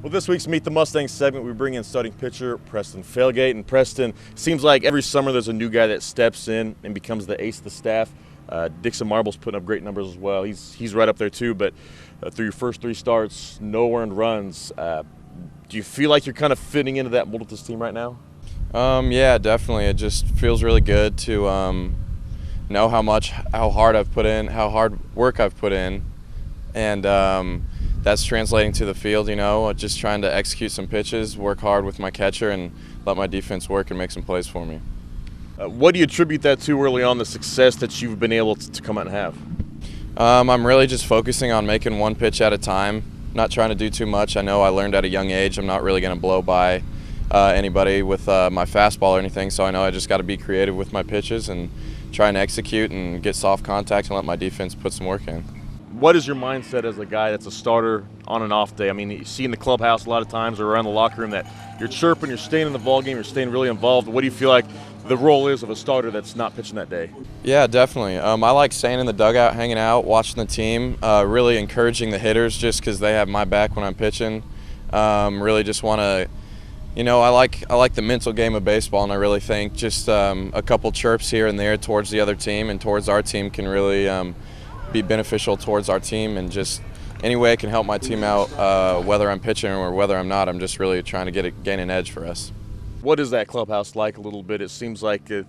Well, this week's Meet the Mustangs segment, we bring in starting pitcher Preston Felgate. And Preston, seems like every summer there's a new guy that steps in and becomes the ace of the staff. Dixon Marble's putting up great numbers as well. He's right up there too, but through your first three starts, no earned runs. Do you feel like you're kind of fitting into that mold with this team right now? Yeah, definitely. It just feels really good to know how hard work I've put in, and that's translating to the field. Just trying to execute some pitches, work hard with my catcher, and let my defense work and make some plays for me. What do you attribute that to early on, the success that you've been able to come out and have? I'm really just focusing on making one pitch at a time, not trying to do too much. I know I learned at a young age I'm not really going to blow by anybody with my fastball or anything, so I know I just got to be creative with my pitches and try and execute and get soft contact and let my defense put some work in. What is your mindset as a guy that's a starter on an off day? I mean, you see in the clubhouse a lot of times or around the locker room that you're chirping, you're staying in the ball game, you're staying really involved. What do you feel like the role is of a starter that's not pitching that day? Yeah, definitely. I like staying in the dugout, hanging out, watching the team, really encouraging the hitters just because they have my back when I'm pitching. Really just want to, I like the mental game of baseball, and I really think just a couple chirps here and there towards the other team and towards our team can really be beneficial towards our team, and just any way I can help my team out, whether I'm pitching or whether I'm not, I'm just really trying to gain an edge for us. What is that clubhouse like a little bit? It seems like there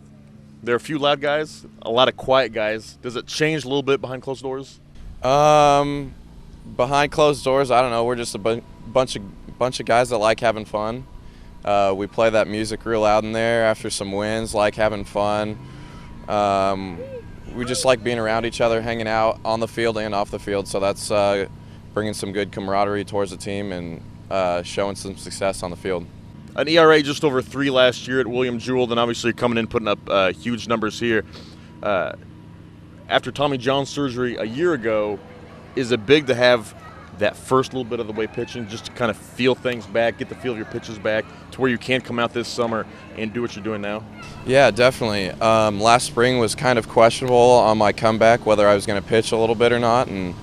are a few loud guys, a lot of quiet guys. Does it change a little bit behind closed doors? Behind closed doors, I don't know. We're just a bunch of guys that like having fun. We play that music real loud in there after some wins, like having fun. We just like being around each other, hanging out on the field and off the field. So that's bringing some good camaraderie towards the team and showing some success on the field. An ERA just over 3 last year at William Jewell, and obviously coming in putting up huge numbers here. After Tommy John surgery a year ago, is it big to have that first little bit of the way pitching, just to kind of feel things back, get the feel of your pitches back, to where you can come out this summer and do what you're doing now? Yeah, definitely. Last spring was kind of questionable on my comeback, whether I was going to pitch a little bit or not, and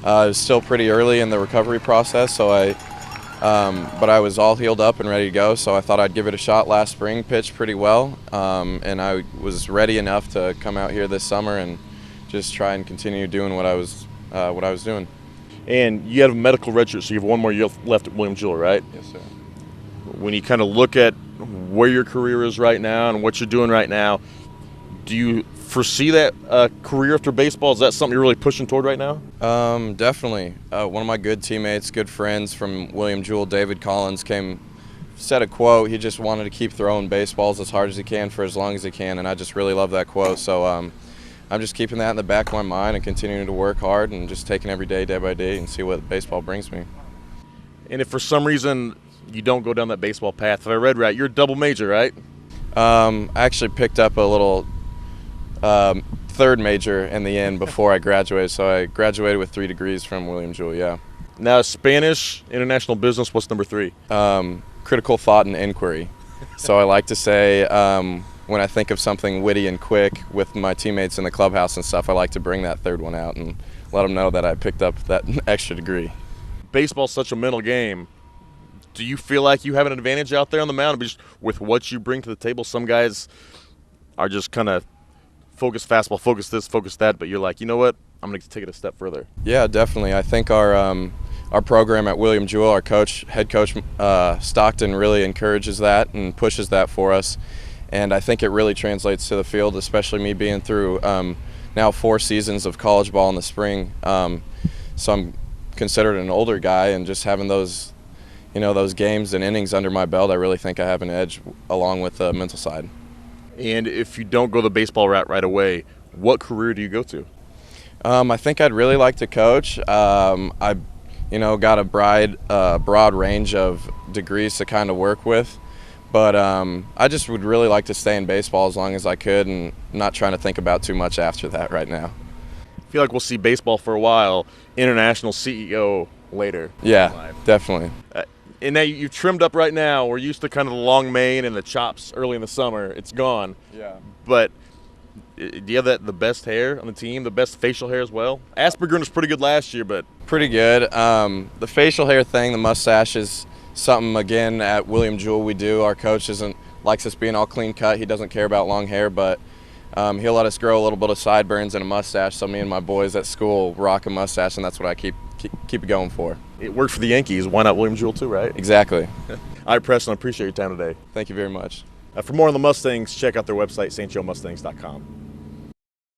it was still pretty early in the recovery process, so but I was all healed up and ready to go, so I thought I'd give it a shot last spring, pitched pretty well, and I was ready enough to come out here this summer and just try and continue doing what I was doing. And you have a medical redshirt, so you have one more year left at William Jewell, right? Yes, sir. When you kind of look at where your career is right now and what you're doing right now, do you foresee that career after baseball? Is that something you're really pushing toward right now? Definitely. One of my good teammates, good friends from William Jewell, David Collins, said a quote. He just wanted to keep throwing baseballs as hard as he can for as long as he can, and I just really love that quote. So I'm just keeping that in the back of my mind and continuing to work hard and just taking every day by day, and see what baseball brings me. And if for some reason you don't go down that baseball path, if I read right, you're a double major, right? I actually picked up a little third major in the end before I graduated, so I graduated with 3 degrees from William Jewell, yeah. Now, Spanish, international business, what's number 3? Critical thought and inquiry. So I like to say, when I think of something witty and quick with my teammates in the clubhouse and stuff, I like to bring that third one out and let them know that I picked up that extra degree. Baseball's such a mental game. Do you feel like you have an advantage out there on the mound just with what you bring to the table? Some guys are just kind of focus fastball, focus this, focus that, but you're like, you know what, I'm going to take it a step further. Yeah, definitely. I think our program at William Jewell, our head coach Stockton, really encourages that and pushes that for us. And I think it really translates to the field, especially me being through now 4 seasons of college ball in the spring. So I'm considered an older guy, and just having those games and innings under my belt, I really think I have an edge along with the mental side. And if you don't go the baseball route right away, what career do you go to? I think I'd really like to coach. I got a broad range of degrees to kind of work with. But I just would really like to stay in baseball as long as I could, and not trying to think about too much after that right now. I feel like we'll see baseball for a while, international CEO later. Yeah, definitely. And now you've trimmed up right now. We're used to kind of the long mane and the chops early in the summer. It's gone. Yeah. But do you have the best hair on the team, the best facial hair as well? Asperger was pretty good last year, but... Pretty good. The facial hair thing, the mustache is something, again, at William Jewell we do. Our coach likes us being all clean cut. He doesn't care about long hair, but he'll let us grow a little bit of sideburns and a mustache. So me and my boys at school rock a mustache, and that's what I keep it going for. It worked for the Yankees. Why not William Jewell too, right? Exactly. All right, Preston, I appreciate your time today. Thank you very much. For more on the Mustangs, check out their website, stjoemustangs.com.